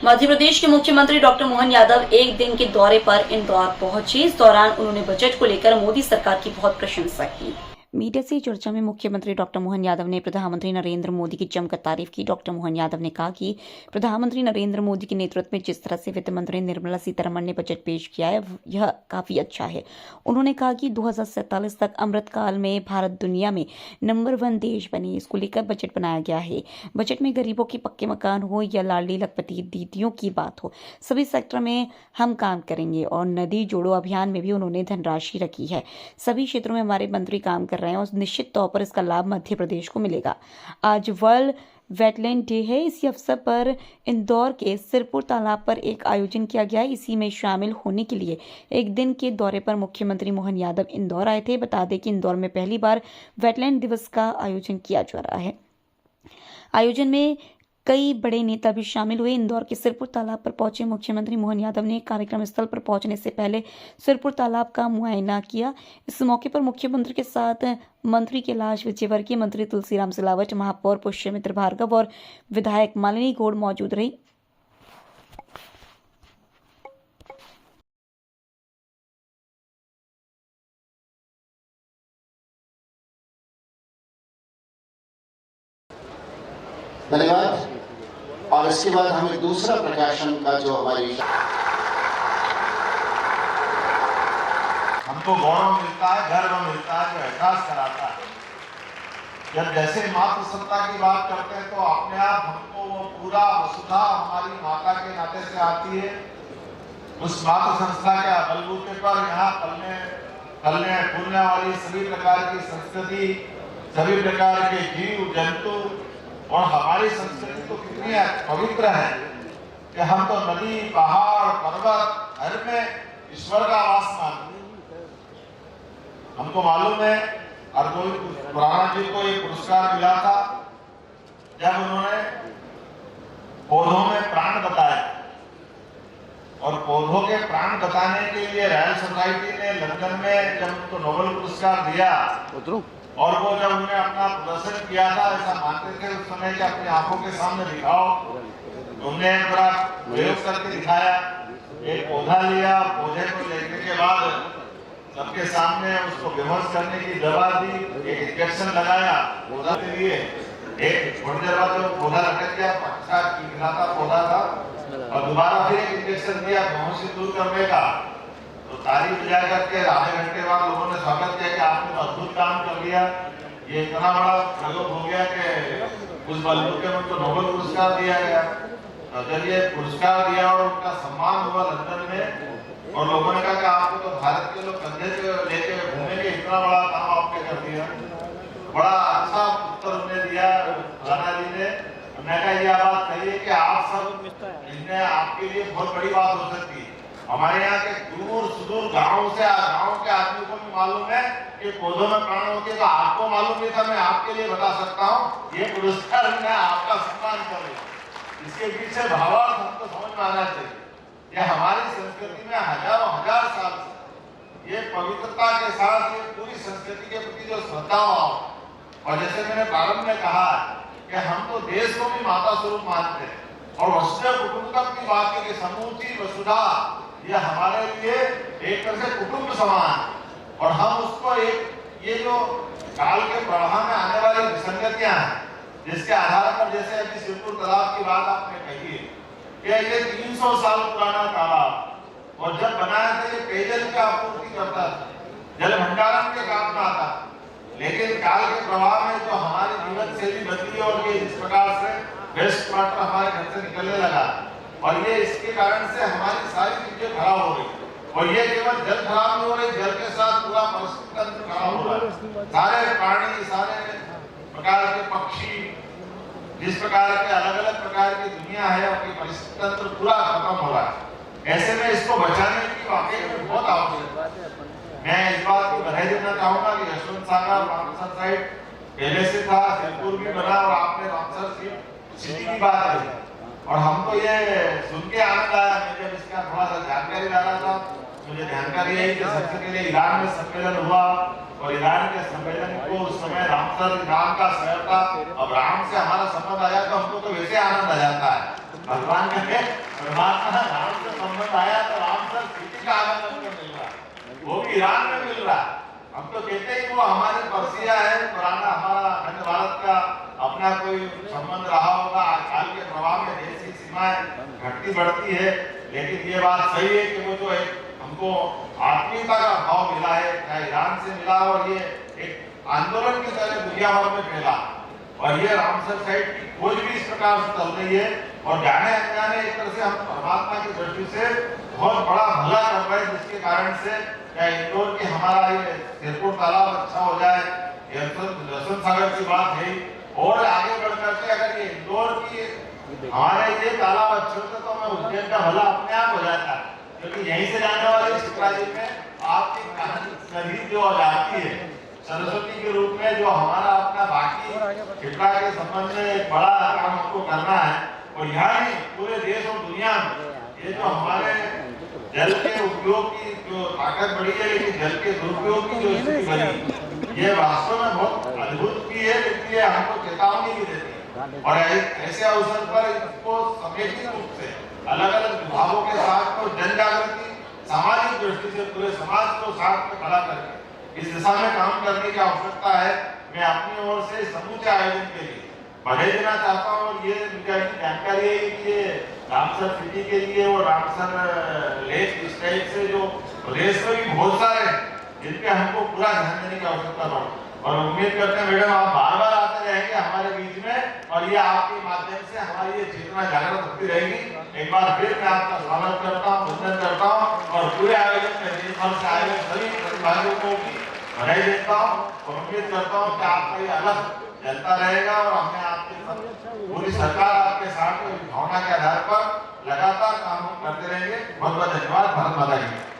मध्य प्रदेश के मुख्यमंत्री डॉक्टर मोहन यादव एक दिन के दौरे पर इंदौर पहुंचे। इस दौरान उन्होंने बजट को लेकर मोदी सरकार की बहुत प्रशंसा की। मीडिया से चर्चा में मुख्यमंत्री डॉक्टर मोहन यादव ने प्रधानमंत्री नरेंद्र मोदी की जमकर तारीफ की। डॉक्टर मोहन यादव ने कहा कि प्रधानमंत्री नरेंद्र मोदी के नेतृत्व में जिस तरह से वित्त मंत्री निर्मला सीतारमण ने बजट पेश किया है यह काफी अच्छा है। उन्होंने कहा कि 2047 तक अमृतकाल में भारत दुनिया में नंबर 1 देश बने, इसको लेकर बजट बनाया गया है। बजट में गरीबों के पक्के मकान हो या लाडली लखपति दीदियों की बात हो, सभी सेक्टर में हम काम करेंगे। और नदी जोड़ो अभियान में भी उन्होंने धनराशि रखी है। सभी क्षेत्रों में हमारे मंत्री काम कर रहे हैं और निश्चित तौर पर इसका लाभ मध्य प्रदेश को मिलेगा। आज वर्ल्ड वेटलैंड डे है। इसी अवसर पर इंदौर के सिरपुर तालाब पर एक आयोजन किया गया। इसी में शामिल होने के लिए एक दिन के दौरे पर मुख्यमंत्री मोहन यादव इंदौर आए थे। बता दें कि इंदौर में पहली बार वेटलैंड दिवस का आयोजन किया जा रहा है। आयोजन में कई बड़े नेता भी शामिल हुए। इंदौर के सिरपुर तालाब पर पहुंचे मुख्यमंत्री मोहन यादव ने कार्यक्रम स्थल पर पहुंचने से पहले सिरपुर तालाब का मुआयना किया। इस मौके पर मुख्यमंत्री के साथ मंत्री कैलाश विजयवर्गीय, मंत्री तुलसीराम सिलावट, महापौर पुष्यमित्र भार्गव और विधायक मालिनी गौड़ मौजूद रही। धन्यवाद। और इसके बाद हमें दूसरा प्रकाशन का जो हमारी हमको गौरव मिलता है, गर्व मिलता है, जो एहसास कराता है। जब जैसे मातृसत्ता की बात करते हैं तो अपने आप हमको वो पूरा वसुधा हमारी माता के नाते से आती है। उस मातृ संस्था के बलबूते पर यहाँ पलने फूलने वाली सभी प्रकार की संस्कृति, सभी प्रकार के जीव जंतु, और हमारी संस्कृति तो कितनी पवित्र है कि हम तो नदी, पहाड़, पर्वत हर में ईश्वर का वास मानते हैं। हमको मालूम है अर्जुन खुराना जी को ये पुरस्कार मिला था जब उन्होंने पौधों में प्राण बताया, और पौधों के प्राण बताने के लिए रॉयल सोसाइटी ने लंदन में जब उनको नोबेल पुरस्कार दिया, और वो जब उन्होंने अपना प्रदर्शन किया था, ऐसा मानते थे उस समय कि अपनी आंखों के सामने दिखाओ, तो उन्होंने पूरा प्रयोग करके दिखाया। एक पौधा लिया, पौधे को लेने के बाद सबके सामने उसको बेहोश करने की दवा दी, एक इंजेक्शन लगाया पौधा के लिए। एक थोड़ी देर बाद जो पौधा लटक गया, अच्छा गिराता पौधा था, और दोबारा फिर एक इंजेक्शन दिया बेहोशी दूर करने का। तो तारीफ जा करके आधे घंटे बाद लोगों ने स्वागत किया कि आपने तो अद्भुत काम कर लिया, ये इतना बड़ा प्रयोग हो गया कि उस बलबूते में उनको नोबेल पुरस्कार दिया गया। तो जब ये पुरस्कार दिया और उनका सम्मान हुआ लंदन में, और लोगों ने कहा कि आपको तो भारत के लोग कंधे पे लेके घूमेंगे, इतना बड़ा काम आपने कर दिया। बड़ा अच्छा उत्तर उन्होंने दिया राणा जी ने। उन्होंने कहा ये बात कही कि आप सब इसमें आपके लिए बहुत बड़ी बात हो सकती है। हमारे यहाँ के दूर सुदूर गाँव के आदमी को भी मालूम है कि पौधों में प्राण होते हैं, तो आपको मालूम नहीं था, मैं आपके लिए बता सकता हूँ। ये पुरस्कार मैं आपका सम्मान कर रही हूँ। इसके पीछे भावार्थ हमको समझ में आना चाहिए। ये हमारी संस्कृति में हजारों हजार साल से ये पवित्रता के साथ ये पूरी संस्कृति के प्रति जो श्रद्धा, और जैसे मैंने प्रारंभ में कहा कि हम तो देश को भी माता स्वरूप मानते हैं, और वसुधैव कुटुंबकम की बात है कि समूची वसुधा ये हमारे लिए एक तरह से कुटुंब समान, और हम उसको एक ये जो काल के प्रवाह में आने वाली विसंगतियां हैं, जिसके आधार पर जैसे अभी सिरपुर तालाब की बात आपने कही है कि ये 300 साल पुराना तालाब, और जब बनाया था ये पेयजल की आपूर्ति करता था, जल भंडारण के काम में आता। लेकिन काल के प्रवाह में जो हमारी जीवन शैली बदली और ये इस प्रकार से वेस्ट वाटर हमारे घर से निकलने लगा, और ये इसके कारण से हमारी सारी चीजें खराब हो गई। और ये केवल जल खराब नहीं हो रही, जल के साथ पूरा परिस्थिति तंत्र खराब हो रहा है। सारे प्राणी, सारे प्रकार के पक्षी, जिस प्रकार के अलग अलग प्रकार की दुनिया है, उनकी परिस्थिति तंत्र पूरा खत्म हो रहा है। ऐसे में इसको बचाने की वाकई में बहुत आवश्यकता है। मैं इस बात को बधाई देना चाहूंगा कि यशवंत सागर रामसर साइड पहले से था, सिरपुर भी बना, और आपने रामसर सिटी की बात करी, और हमको ये सुन के आनंद आया। मैं जब इसका थोड़ा सा जानकारी ला रहा था, मुझे जानकारी आई कि सबसे पहले ईरान में सम्मेलन हुआ, और ईरान के सम्मेलन को उस समय रामसर ईरान का शहर था। अब राम से हमारा संबंध आया तो हमको तो वैसे आनंद आ जाता है। भगवान के परमात्मा राम से संबंध आया तो रामसर सिटी का आनंद हमको मिल रहा है, वो भी ईरान में मिल रहा है। हम तो कहते हैं कि वो हमारे परसिया है, पुराना हमारा अखंड भारत का अपना कोई संबंध रहा होगा। काल के प्रभाव में देश की सीमाएं घटती बढ़ती है, लेकिन ये बात सही है कि वो जो एक हमको आत्मीयता का भाव मिला है, चाहे ईरान से मिला और ये एक आंदोलन की तरह दुनिया भर में फैला। और ये रामसर साइट की खोज भी इस प्रकार से चल रही है और जाने अनजाने एक तरह से हम परमात्मा की दृष्टि से बहुत बड़ा भला कर रहे हैं, जिसके कारण से क्या इंदौर की हमारा ये सिरपुर तालाब अच्छा हो जाए, रसन सागर की बात है। और आगे बढ़ करके अगर ये इंदौर की हमारे ये तालाब अच्छे होते तो हमें उज्जैन का भला अपने आप हो जाता, क्योंकि यहीं से जाने वाली शिप्रा जी में आपकी नदी जो जाती है सरस्वती के रूप में, जो हमारा अपना बाकी शिप्रा के संबंध में एक बड़ा काम हमको करना है। और यहाँ नहीं पूरे देश और दुनिया में ये जो हमारे जल के उपयोग की जो ताकत बढ़ी है, लेकिन जल के दुरुपयोग की जो स्थिति बनी, ये वास्तव में बहुत अद्भुत की है, लेकिन ये हमको चेतावनी भी देती है। और ऐसे अवसर पर इसको समेकित रूप से अलग अलग विभागों के साथ और जन जागृति सामाजिक दृष्टि से पूरे समाज को साथ में खड़ा करके इस दिशा में काम करने की आवश्यकता है। मैं अपनी ओर से समूचे आयोजन के लिए बधाई देना चाहता हूँ। और ये मुझे जानकारी है कि ये रामसर सिटी के लिए और रामसर लेक इस टाइप से जो प्रदेश में भी बहुत सारे हैं जिनपे हमको पूरा ध्यान देने की आवश्यकता पड़े। और उम्मीद करते हैं मैडम आप बार बार आते रहेंगे हमारे बीच में, और ये आपके माध्यम से हमारी ये चेतना जागृत होती रहेगी। एक बार फिर मैं आपका स्वागत करता हूँ, वंदन करता हूँ और पूरे आयोजन में देश भर से आए सभी प्रतिभागियों को भी बधाई देता हूँ और उम्मीद करता हूँ कि आपका ये अलग चलता रहेगा और हमें आपके पूरी सरकार आपके साथ भावना के आधार पर लगातार काम करते रहेंगे। बहुत बहुत धन्यवाद। भारत माता की।